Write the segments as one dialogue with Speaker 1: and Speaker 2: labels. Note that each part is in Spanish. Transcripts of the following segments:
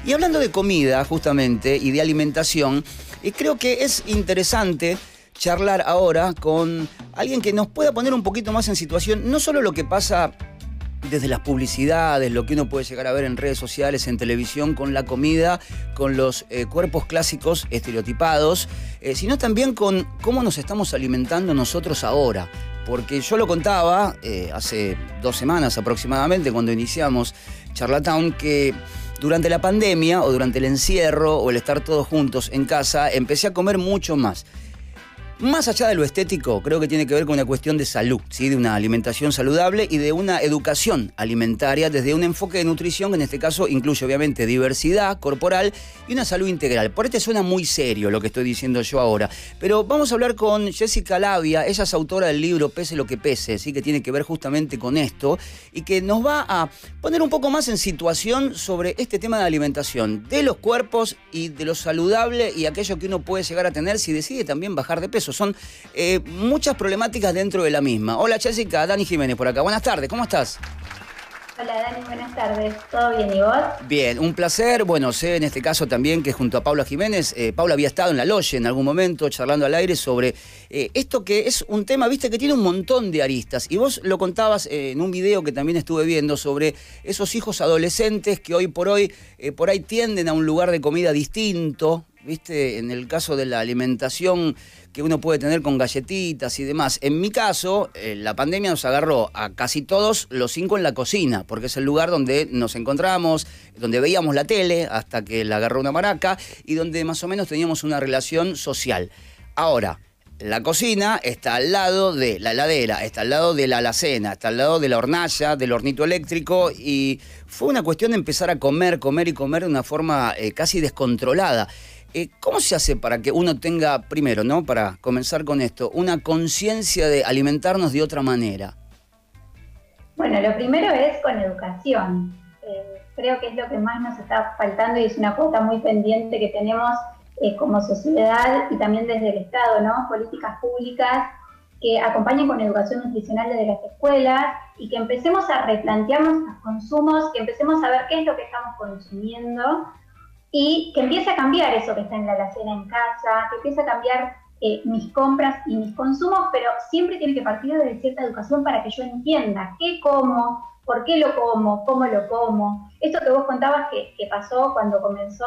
Speaker 1: Y hablando de comida, justamente, y de alimentación, creo que es interesante charlar ahora con alguien que nos pueda poner un poquito más en situación, no solo lo que pasa desde las publicidades, lo que uno puede llegar a ver en redes sociales, en televisión, con la comida, con los cuerpos clásicos estereotipados, sino también con cómo nos estamos alimentando nosotros ahora. Porque yo lo contaba hace 2 semanas aproximadamente, cuando iniciamos Charlatown, que durante la pandemia o durante el encierro o el estar todos juntos en casa, empecé a comer mucho más. Más allá de lo estético, creo que tiene que ver con una cuestión de salud, ¿sí? De una alimentación saludable y de una educación alimentaria desde un enfoque de nutrición que en este caso incluye obviamente diversidad corporal y una salud integral. Por este suena muy serio lo que estoy diciendo yo ahora, pero vamos a hablar con Jessica Labia. Ella es autora del libro Pese lo que pese, ¿sí? Que tiene que ver justamente con esto y que nos va a poner un poco más en situación sobre este tema de alimentación, de los cuerpos y de lo saludable y aquello que uno puede llegar a tener si decide también bajar de peso. Son muchas problemáticas dentro de la misma. Hola Jessica, Dani Jiménez por acá. Buenas tardes, ¿cómo estás?
Speaker 2: Hola Dani, buenas tardes. ¿Todo bien y vos?
Speaker 1: Bien, un placer. Bueno, sé en este caso también que junto a Paula Jiménez, Paula había estado en La Loye en algún momento charlando al aire sobre esto que es un tema, viste, que tiene un montón de aristas. Y vos lo contabas en un video que también estuve viendo sobre esos hijos adolescentes que hoy por hoy por ahí tienden a un lugar de comida distinto. ¿Viste? En el caso de la alimentación que uno puede tener con galletitas y demás. En mi caso, la pandemia nos agarró a casi todos los 5 en la cocina, porque es el lugar donde nos encontramos, donde veíamos la tele hasta que la agarró una maraca y donde más o menos teníamos una relación social. Ahora, la cocina está al lado de la heladera, está al lado de la alacena, está al lado de la hornalla, del hornito eléctrico y fue una cuestión de empezar a comer de una forma casi descontrolada. ¿Cómo se hace para que uno tenga, primero, ¿no? Para comenzar con esto, una conciencia de alimentarnos de otra manera?
Speaker 2: Bueno, lo primero es con educación. Creo que es lo que más nos está faltando y es una cuota muy pendiente que tenemos como sociedad y también desde el Estado, ¿no? Políticas públicas que acompañen con educación nutricional desde las escuelas y que empecemos a replantearnos los consumos, que empecemos a ver qué es lo que estamos consumiendo y que empiece a cambiar eso que está en la alacena en casa, que empiece a cambiar mis compras y mis consumos, pero siempre tiene que partir de cierta educación para que yo entienda qué como, por qué lo como, cómo lo como. Esto que vos contabas que pasó cuando comenzó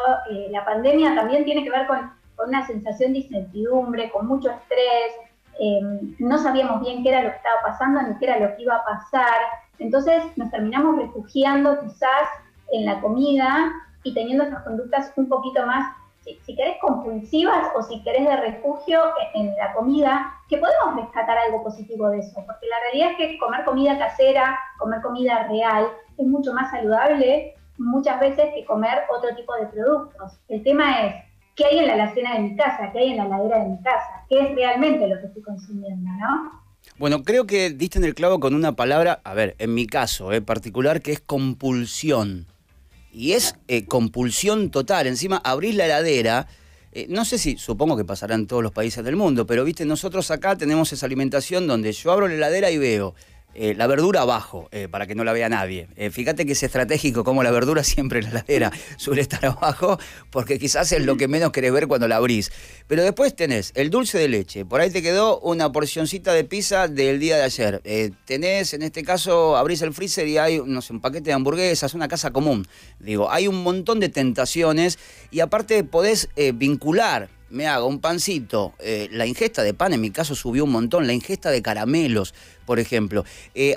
Speaker 2: la pandemia también tiene que ver con una sensación de incertidumbre, con mucho estrés, no sabíamos bien qué era lo que estaba pasando ni qué era lo que iba a pasar, entonces nos terminamos refugiando quizás en la comida y teniendo esas conductas un poquito más, si querés, compulsivas o si querés de refugio en la comida, que podemos rescatar algo positivo de eso, porque la realidad es que comer comida casera, comer comida real, es mucho más saludable muchas veces que comer otro tipo de productos. El tema es, ¿qué hay en la alacena de mi casa? ¿Qué hay en la heladera de mi casa? ¿Qué es realmente lo que estoy consumiendo, no?
Speaker 1: Bueno, creo que diste en el clavo con una palabra, a ver, en mi caso particular, que es compulsión. Y es compulsión total. Encima abrís la heladera, no sé si, supongo que pasará en todos los países del mundo, pero viste, nosotros acá tenemos esa alimentación donde yo abro la heladera y veo la verdura abajo, para que no la vea nadie. Fíjate que es estratégico como la verdura siempre en la heladera suele estar abajo, porque quizás es lo que menos querés ver cuando la abrís. Pero después tenés el dulce de leche, por ahí te quedó una porcioncita de pizza del día de ayer. Tenés, en este caso, abrís el freezer y hay, no sé, un paquete de hamburguesas, una casa común. Digo, hay un montón de tentaciones y aparte podés vincular. Me hago un pancito, la ingesta de pan en mi caso subió un montón, la ingesta de caramelos, por ejemplo.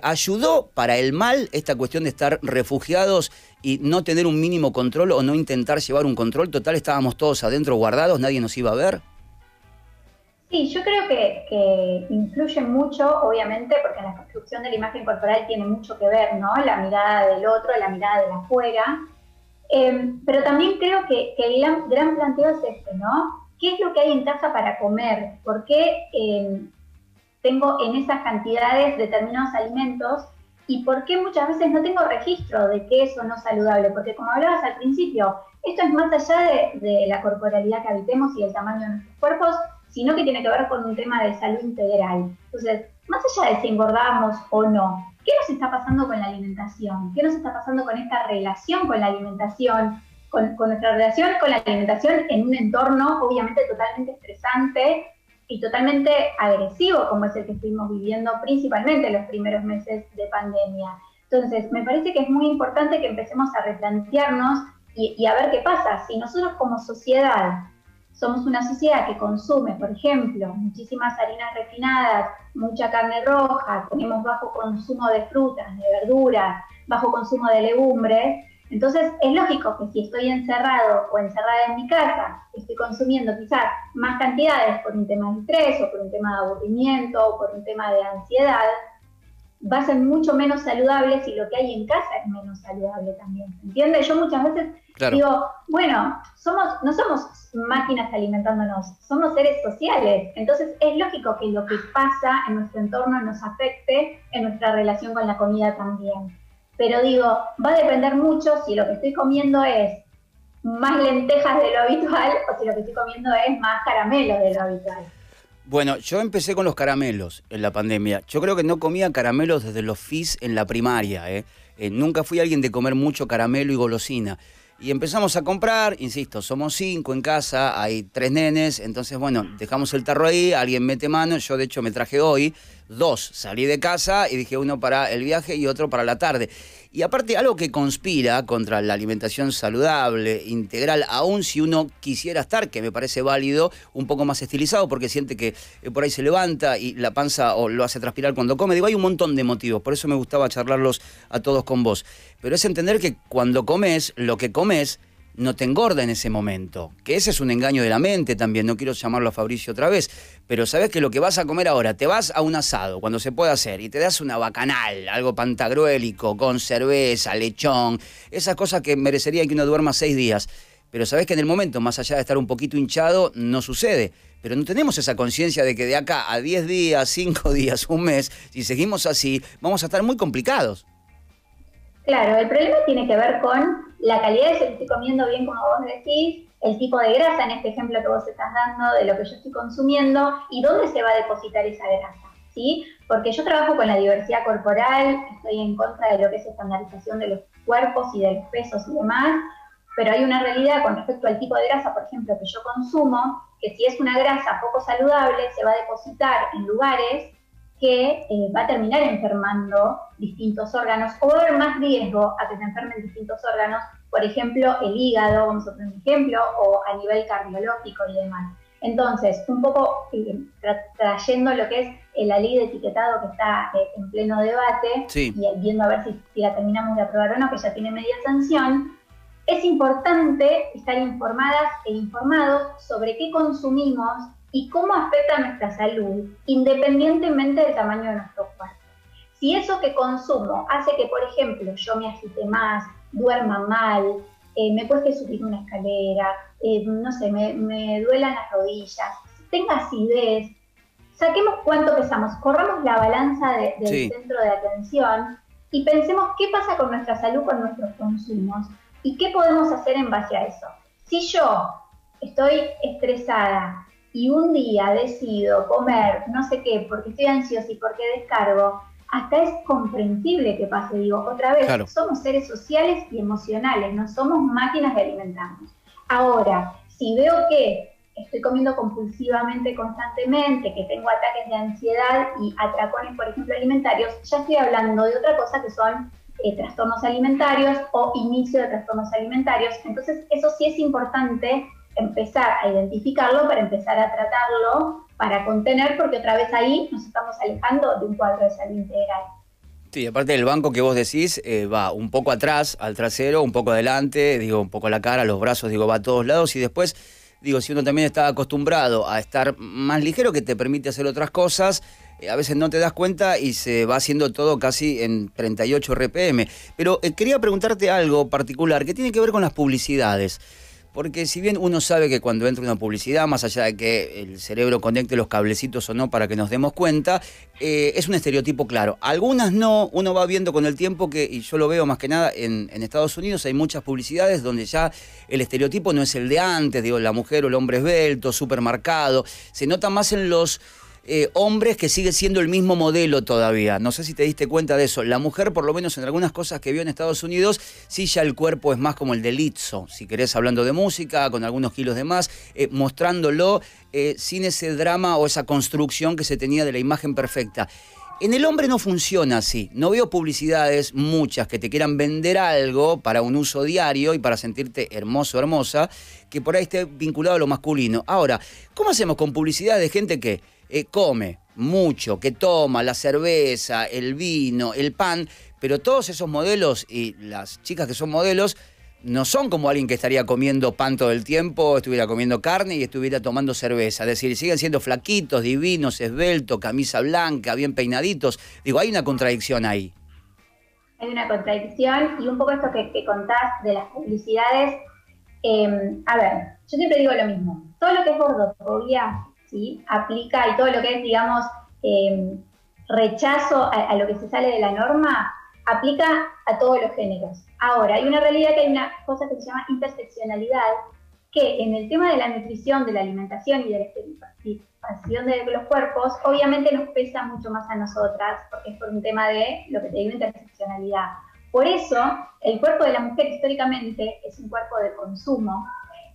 Speaker 1: ¿Ayudó para el mal esta cuestión de estar refugiados y no tener un mínimo control o no intentar llevar un control? Total, estábamos todos adentro guardados, nadie nos iba a ver.
Speaker 2: Sí, yo creo que influye mucho, obviamente, porque en la construcción de la imagen corporal tiene mucho que ver, ¿no? La mirada del otro, la mirada de afuera. Pero también creo que el gran planteo es este, ¿no? ¿Qué es lo que hay en casa para comer? ¿Por qué tengo en esas cantidades determinados alimentos? ¿Y por qué muchas veces no tengo registro de qué es o no saludable? Porque como hablabas al principio, esto es más allá de la corporalidad que habitemos y el tamaño de nuestros cuerpos, sino que tiene que ver con un tema de salud integral. Entonces, más allá de si engordamos o no, ¿qué nos está pasando con la alimentación? ¿Qué nos está pasando con esta relación con la alimentación? con nuestra relación con la alimentación en un entorno obviamente totalmente estresante y totalmente agresivo, como es el que estuvimos viviendo principalmente en los primeros meses de pandemia. Entonces, me parece que es muy importante que empecemos a replantearnos y a ver qué pasa. Si nosotros como sociedad somos una sociedad que consume, por ejemplo, muchísimas harinas refinadas, mucha carne roja, tenemos bajo consumo de frutas, de verduras, bajo consumo de legumbres, entonces es lógico que si estoy encerrado o encerrada en mi casa, estoy consumiendo quizás más cantidades por un tema de estrés o por un tema de aburrimiento o por un tema de ansiedad, va a ser mucho menos saludable si lo que hay en casa es menos saludable también, ¿entiendes? Yo muchas veces digo, bueno, no somos máquinas alimentándonos, somos seres sociales, entonces es lógico que lo que pasa en nuestro entorno nos afecte en nuestra relación con la comida también. Pero digo, va a depender mucho si lo que estoy comiendo es más lentejas de lo habitual o si lo que estoy comiendo es más caramelos de lo habitual.
Speaker 1: Bueno, yo empecé con los caramelos en la pandemia. Yo creo que no comía caramelos desde los FIS en la primaria. Nunca fui alguien de comer mucho caramelo y golosina. Y empezamos a comprar, insisto, somos 5 en casa, hay 3 nenes, entonces bueno, dejamos el tarro ahí, alguien mete mano, yo de hecho me traje hoy 2, salí de casa y dije uno para el viaje y otro para la tarde. Y aparte algo que conspira contra la alimentación saludable, integral, aun si uno quisiera estar, que me parece válido, un poco más estilizado porque siente que por ahí se levanta y la panza o lo hace transpirar cuando come. Digo, hay un montón de motivos, por eso me gustaba charlarlos a todos con vos. Pero es entender que cuando comes, lo que comes no te engorda en ese momento. Que ese es un engaño de la mente también, no quiero llamarlo a Fabricio otra vez, pero sabés que lo que vas a comer ahora, te vas a un asado, cuando se puede hacer, y te das una bacanal, algo pantagruélico, con cerveza, lechón, esas cosas que merecerían que uno duerma 6 días. Pero sabés que en el momento, más allá de estar un poquito hinchado, no sucede. Pero no tenemos esa conciencia de que de acá a 10 días, 5 días, un mes, si seguimos así, vamos a estar muy complicados.
Speaker 2: Claro, el problema tiene que ver con la calidad de eso que estoy comiendo, bien como vos decís, el tipo de grasa, en este ejemplo que vos estás dando, de lo que yo estoy consumiendo, y dónde se va a depositar esa grasa, ¿sí? Porque yo trabajo con la diversidad corporal, estoy en contra de lo que es estandarización de los cuerpos y de los pesos y demás, pero hay una realidad con respecto al tipo de grasa, por ejemplo, que yo consumo, que si es una grasa poco saludable, se va a depositar en lugares que va a terminar enfermando distintos órganos o va a haber más riesgo a que se enfermen distintos órganos, por ejemplo, el hígado, vamos a poner un ejemplo, o a nivel cardiológico y demás. Entonces, un poco trayendo lo que es la ley de etiquetado que está en pleno debate, sí, y viendo a ver si la terminamos de aprobar o no, que ya tiene media sanción, es importante estar informadas e informados sobre qué consumimos y cómo afecta a nuestra salud, independientemente del tamaño de nuestro cuerpo. Si eso que consumo hace que, por ejemplo, yo me agite más, duerma mal, me cueste subir una escalera, no sé, me duelan las rodillas, tenga acidez, saquemos cuánto pesamos, corramos la balanza del centro de atención y pensemos qué pasa con nuestra salud, con nuestros consumos y qué podemos hacer en base a eso. Si yo estoy estresada, y un día decido comer no sé qué, porque estoy ansiosa y porque descargo, hasta es comprensible que pase. Digo, otra vez, claro, somos seres sociales y emocionales, no somos máquinas de alimentarnos. Ahora, si veo que estoy comiendo compulsivamente, constantemente, que tengo ataques de ansiedad y atracones, por ejemplo, alimentarios, ya estoy hablando de otra cosa que son trastornos alimentarios o inicio de trastornos alimentarios. Entonces, eso sí es importante empezar a identificarlo para empezar a tratarlo, para contener, porque otra vez ahí nos estamos alejando de un cuadro de salud integral.
Speaker 1: Sí, aparte del banco que vos decís, va un poco atrás, al trasero, un poco adelante, digo, un poco la cara, los brazos, digo, va a todos lados y después, digo, si uno también está acostumbrado a estar más ligero, que te permite hacer otras cosas, a veces no te das cuenta y se va haciendo todo casi en 38 RPM. Pero quería preguntarte algo particular que tiene que ver con las publicidades. Porque si bien uno sabe que cuando entra una publicidad, más allá de que el cerebro conecte los cablecitos o no para que nos demos cuenta, es un estereotipo claro. Algunas no, uno va viendo con el tiempo que, y yo lo veo más que nada en Estados Unidos, hay muchas publicidades donde ya el estereotipo no es el de antes, digo, la mujer o el hombre esbelto, súper marcado, se nota más en los hombres que siguen siendo el mismo modelo todavía. No sé si te diste cuenta de eso. La mujer, por lo menos en algunas cosas que vio en Estados Unidos, sí ya el cuerpo es más como el de Lizzo, si querés, hablando de música, con algunos kilos de más, mostrándolo sin ese drama o esa construcción que se tenía de la imagen perfecta. En el hombre no funciona así. No veo publicidades, muchas, que te quieran vender algo para un uso diario y para sentirte hermoso o hermosa, que por ahí esté vinculado a lo masculino. Ahora, ¿cómo hacemos con publicidad de gente que come mucho, que toma la cerveza, el vino, el pan, pero todos esos modelos y las chicas que son modelos no son como alguien que estaría comiendo pan todo el tiempo, estuviera comiendo carne y estuviera tomando cerveza? Es decir, siguen siendo flaquitos, divinos, esbeltos, camisa blanca, bien peinaditos. Digo, hay una contradicción ahí.
Speaker 2: Hay una contradicción y un poco esto que contás de las publicidades. A ver, yo siempre digo lo mismo. Todo lo que es gordofobia, ¿sí?, aplica, y todo lo que es, digamos, rechazo a lo que se sale de la norma, aplica a todos los géneros. Ahora, hay una realidad, que hay una cosa que se llama interseccionalidad, que en el tema de la nutrición, de la alimentación y de la estereotipación de los cuerpos, obviamente nos pesa mucho más a nosotras, porque es por un tema de lo que te digo, interseccionalidad. Por eso, el cuerpo de la mujer históricamente es un cuerpo de consumo,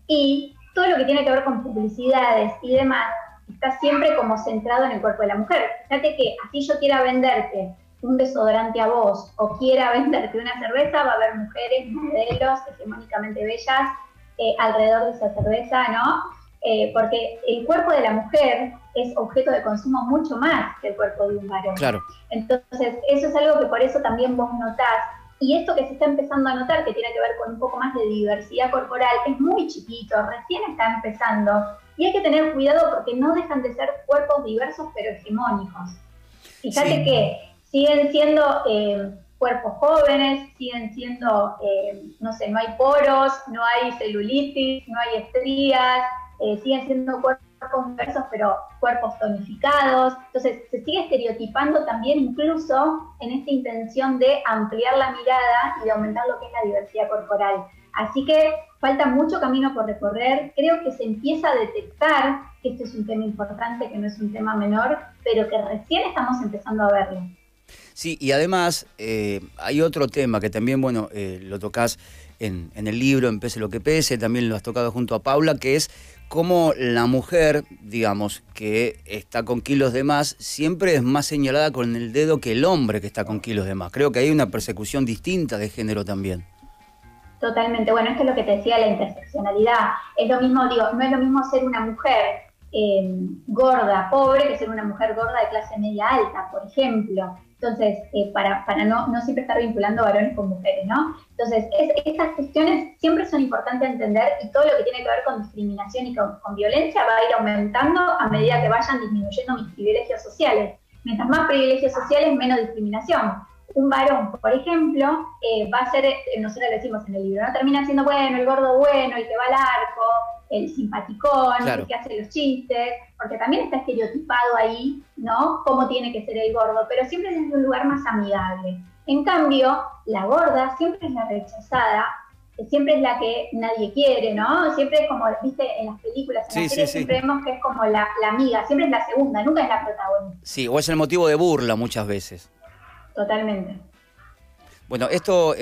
Speaker 2: y todo lo que tiene que ver con publicidades y demás está siempre como centrado en el cuerpo de la mujer. Fíjate que así yo quiera venderte un desodorante a vos o quiera venderte una cerveza, va a haber mujeres, modelos hegemónicamente bellas alrededor de esa cerveza, ¿no? Porque el cuerpo de la mujer es objeto de consumo mucho más que el cuerpo de un varón.
Speaker 1: Claro.
Speaker 2: Entonces, eso es algo que por eso también vos notás. Y esto que se está empezando a notar, que tiene que ver con un poco más de diversidad corporal, es muy chiquito, recién está empezando. Y hay que tener cuidado porque no dejan de ser cuerpos diversos pero hegemónicos. Fíjate que siguen siendo cuerpos jóvenes, siguen siendo, no sé, no hay poros, no hay celulitis, no hay estrías, siguen siendo cuerpos diversos pero cuerpos tonificados. Entonces se sigue estereotipando también, incluso en esta intención de ampliar la mirada y de aumentar lo que es la diversidad corporal. Así que falta mucho camino por recorrer. Creo que se empieza a detectar que este es un tema importante, que no es un tema menor, pero que recién estamos empezando a verlo.
Speaker 1: Sí, y además hay otro tema que también, bueno, lo tocas en el libro, en Pese lo que pese, también lo has tocado junto a Paula, que es cómo la mujer, digamos, que está con kilos de más, siempre es más señalada con el dedo que el hombre que está con kilos de más. Creo que hay una persecución distinta de género también.
Speaker 2: Totalmente. Bueno, esto es lo que te decía, la interseccionalidad. Es lo mismo, digo, no es lo mismo ser una mujer gorda, pobre, que ser una mujer gorda de clase media alta, por ejemplo. Entonces, para no siempre estar vinculando varones con mujeres, ¿no? Entonces, estas cuestiones siempre son importantes entender, y todo lo que tiene que ver con discriminación y con violencia va a ir aumentando a medida que vayan disminuyendo mis privilegios sociales. Mientras más privilegios sociales, menos discriminación. Un varón, por ejemplo, va a ser, nosotros le decimos en el libro, ¿no? Termina siendo, bueno, el gordo bueno, el que va al arco, el simpaticón, claro, el que hace los chistes, porque también está estereotipado ahí, ¿no?, cómo tiene que ser el gordo, pero siempre desde un lugar más amigable. En cambio, la gorda siempre es la rechazada, siempre es la que nadie quiere, ¿no? Siempre es como, viste, en las películas, en las series, siempre vemos que es como la amiga, siempre es la segunda, nunca es la protagonista.
Speaker 1: Sí, o es el motivo de burla muchas veces.
Speaker 2: Totalmente.
Speaker 1: Bueno, esto,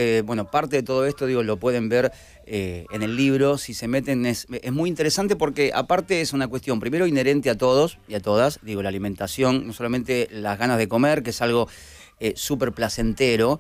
Speaker 1: parte de todo esto, digo, lo pueden ver en el libro, si se meten, es muy interesante porque aparte es una cuestión, primero, inherente a todos y a todas, digo, la alimentación, no solamente las ganas de comer, que es algo súper placentero,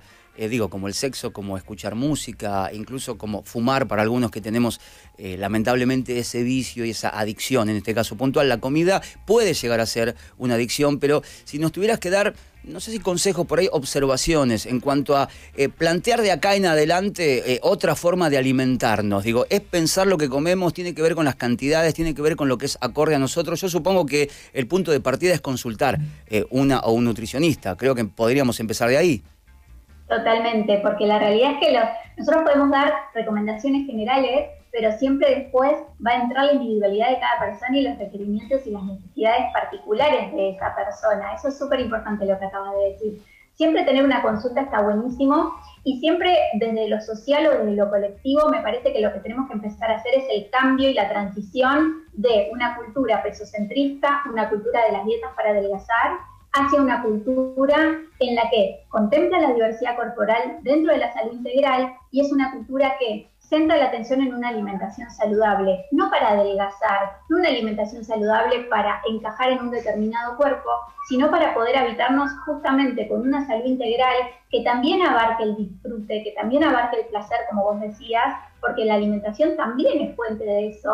Speaker 1: como el sexo, como escuchar música, incluso como fumar para algunos que tenemos lamentablemente ese vicio y esa adicción, en este caso puntual, la comida puede llegar a ser una adicción, pero si nos tuvieras que dar, no sé si consejos por ahí, observaciones en cuanto a plantear de acá en adelante otra forma de alimentarnos. Digo, es pensar lo que comemos, tiene que ver con las cantidades, tiene que ver con lo que es acorde a nosotros. Yo supongo que el punto de partida es consultar una o un nutricionista. Creo que podríamos empezar de ahí.
Speaker 2: Totalmente, porque la realidad es que nosotros podemos dar recomendaciones generales, pero siempre después va a entrar la individualidad de cada persona y los requerimientos y las necesidades particulares de esa persona. Eso es súper importante lo que acabas de decir. Siempre tener una consulta está buenísimo, y siempre desde lo social o desde lo colectivo me parece que lo que tenemos que empezar a hacer es el cambio y la transición de una cultura pesocentrista, una cultura de las dietas para adelgazar, hacia una cultura en la que contempla la diversidad corporal dentro de la salud integral y es una cultura que centra la atención en una alimentación saludable, no para adelgazar, no una alimentación saludable para encajar en un determinado cuerpo, sino para poder habitarnos justamente con una salud integral que también abarque el disfrute, que también abarque el placer, como vos decías, porque la alimentación también es fuente de eso,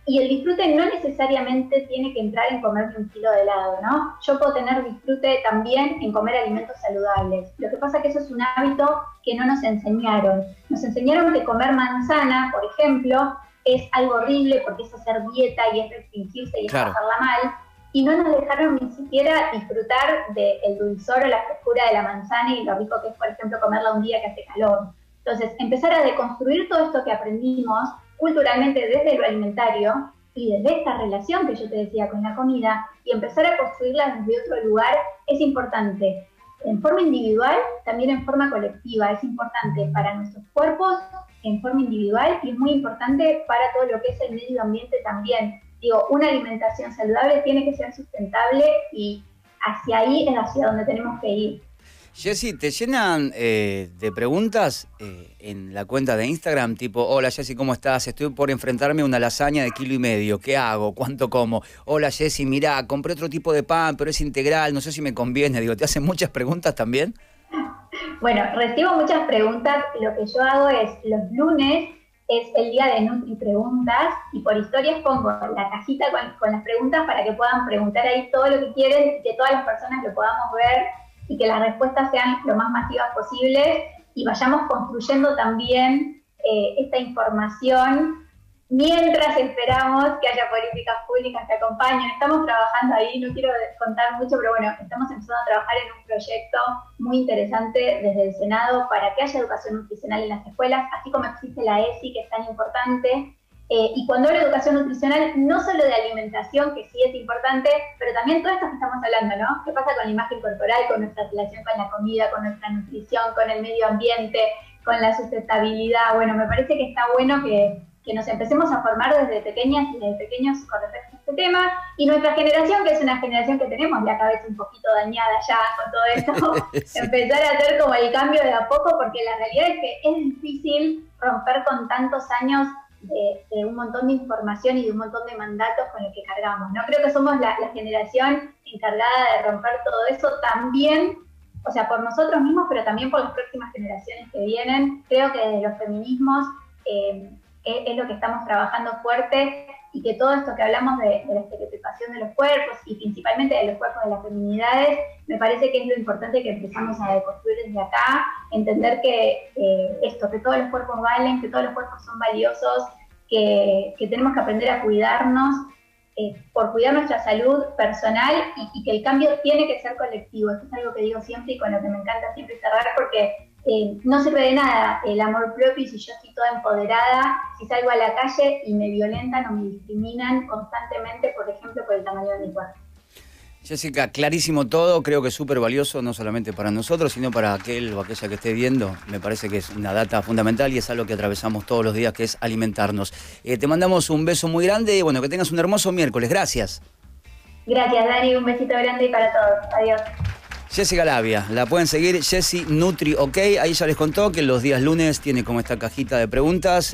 Speaker 2: y el disfrute no necesariamente tiene que entrar en comerme un kilo de helado, ¿no? Yo puedo tener disfrute también en comer alimentos saludables. Lo que pasa es que eso es un hábito que no nos enseñaron. Nos enseñaron que comer manzana, por ejemplo, es algo horrible porque es hacer dieta y es restringirse y es pasarla mal. Y no nos dejaron ni siquiera disfrutar del dulzor o la frescura de la manzana y lo rico que es, por ejemplo, comerla un día que hace calor. Entonces, empezar a deconstruir todo esto que aprendimos culturalmente desde lo alimentario y desde esta relación que yo te decía con la comida y empezar a construirla desde otro lugar es importante en forma individual, también en forma colectiva. Es importante para nuestros cuerpos en forma individual y es muy importante para todo lo que es el medio ambiente también. Digo, una alimentación saludable tiene que ser sustentable y hacia ahí es hacia donde tenemos que ir.
Speaker 1: Jessy, ¿te llenan de preguntas en la cuenta de Instagram? Tipo, hola Jessy, ¿cómo estás? Estoy por enfrentarme a una lasaña de 1,5 kilos. ¿Qué hago? ¿Cuánto como? Hola Jessy, mirá, compré otro tipo de pan, pero es integral, no sé si me conviene. Digo, ¿te hacen muchas preguntas también?
Speaker 2: Bueno, recibo muchas preguntas. Lo que yo hago es, los lunes es el día de Nutri Preguntas y por historias pongo la cajita con las preguntas para que puedan preguntar ahí todo lo que quieren y que todas las personas lo podamos ver y que las respuestas sean lo más masivas posibles y vayamos construyendo también esta información mientras esperamos que haya políticas públicas que acompañen. Estamos trabajando ahí, no quiero contar mucho, pero bueno, estamos empezando a trabajar en un proyecto muy interesante desde el Senado para que haya educación nutricional en las escuelas, así como existe la ESI, que es tan importante. Y cuando hablo de educación nutricional, no solo de alimentación, que sí es importante, pero también todo esto que estamos hablando, ¿no? ¿Qué pasa con la imagen corporal, con nuestra relación con la comida, con nuestra nutrición, con el medio ambiente, con la sustentabilidad? Bueno, me parece que está bueno que nos empecemos a formar desde pequeñas y desde pequeños con respecto a este tema. Y nuestra generación, que es una generación que tenemos la cabeza un poquito dañada ya con todo esto, sí. Empezar a hacer como el cambio de a poco, porque la realidad es que es difícil romper con tantos años de un montón de información y de un montón de mandatos con el que cargamos, ¿no? Creo que somos la generación encargada de romper todo eso también, o sea, por nosotros mismos, pero también por las próximas generaciones que vienen. Creo que desde los feminismos es lo que estamos trabajando fuerte y que todo esto que hablamos de la estereotipación de los cuerpos y principalmente de los cuerpos de las feminidades, me parece que es lo importante que empezamos a deconstruir desde acá, entender que que todos los cuerpos valen, que todos los cuerpos son valiosos, que tenemos que aprender a cuidarnos por cuidar nuestra salud personal y que el cambio tiene que ser colectivo. Esto es algo que digo siempre y con lo que me encanta siempre cerrar, porque no sirve de nada el amor propio si yo estoy toda empoderada, si salgo a la calle y me violentan o me discriminan constantemente, por ejemplo, por el tamaño de mi cuerpo.
Speaker 1: Jessica, clarísimo todo, creo que es súper valioso, no solamente para nosotros, sino para aquel o aquella que esté viendo. Me parece que es una data fundamental y es algo que atravesamos todos los días, que es alimentarnos. Te mandamos un beso muy grande y bueno, que tengas un hermoso miércoles. Gracias.
Speaker 2: Gracias, Dani, un besito grande y para todos. Adiós.
Speaker 1: Jessy Galavia, la pueden seguir, Jessy Nutri OK, ahí ya les contó que los días lunes tiene como esta cajita de preguntas.